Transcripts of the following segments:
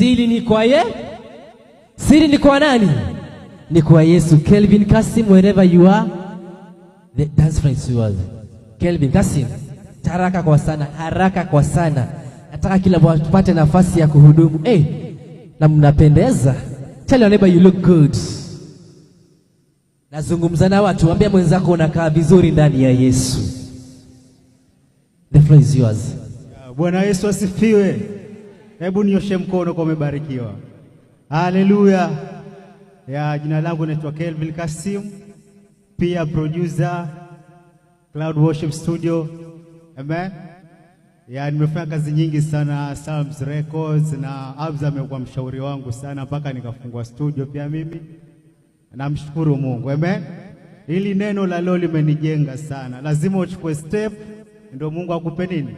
Siri ni kwa Siri ni kwa nani? Ni kwa Yesu. Kelvin Kasim, wherever you are, the dance friends yours. Kelvin Kasim, haraka kwa sana. Nataka kila mtu apate nafasi ya kuhudumu. Na mnapendeza. Tell your neighbor you look good. Nazungumza na watu, ambia mwenzako unakaa vizuri ndani ya Yesu. The floor is yours. Bwana Yesu asifiwe. Hebu nioshe mkono kwa umebarikiwa. Haleluya. Jina langu naitwa Kelvin Kasim, pia producer Cloud Worship Studio. Amen. Nimefanya kazi nyingi sana, Psalms Records, na Abza amekuwa mshauri wangu sana mpaka nikafungua studio pia mimi. Namshukuru Mungu. Amen. Hili neno la leo limenijenga sana. Lazima uchukue step ndio Mungu akupe nini?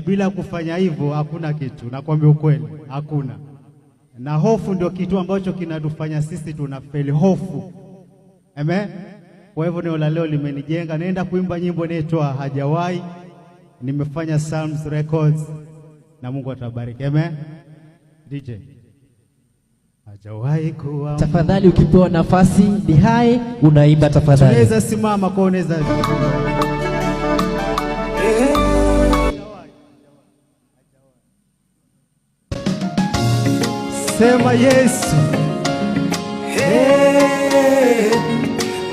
Bila kufanya hivyo hakuna kitu. Nakwambia ukweli, hakuna. Na hofu ndio kitu ambacho kinatufanya sisi tunafeli, hofu. Amen. Kwa hivyo neno la leo limenijenga. Naenda kuimba nyimbo inaitwa Hajawahi. Nimefanya Psalms Records na Mungu atabariki. Amen. DJ. Hajawahi kuwa. Tafadhali ukipewa nafasi ni hai unaimba tafadhali. Unaweza simama kwa unaweza. Sema Yesu.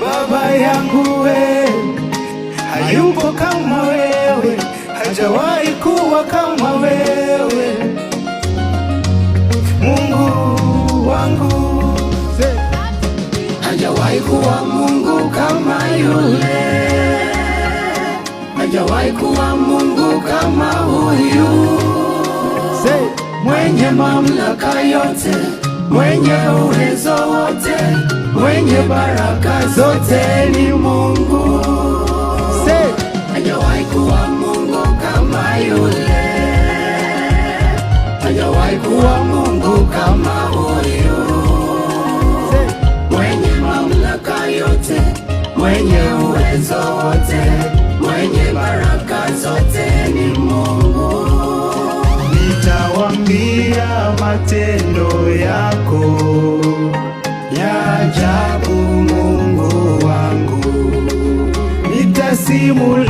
Baba yangu hayuko kama wewe, hajawahi kuwa kama wewe. Mungu wangu hajawahi kuwa Mungu kama yule, hajawahi kuwa Mungu kama huyu. Mwenye mamlaka yote, mwenye uwezo wote, mwenye baraka zote ni Mungu. Hajawahi kuwa Mungu kama yule, hajawahi kuwa Mungu kama huyu. Mwenye mamlaka yote, mwenye uwezo wote, mwenye baraka zote ni Mungu. Nitawambia matendo yako ya ajabu, Mungu wangu. Nitasimulia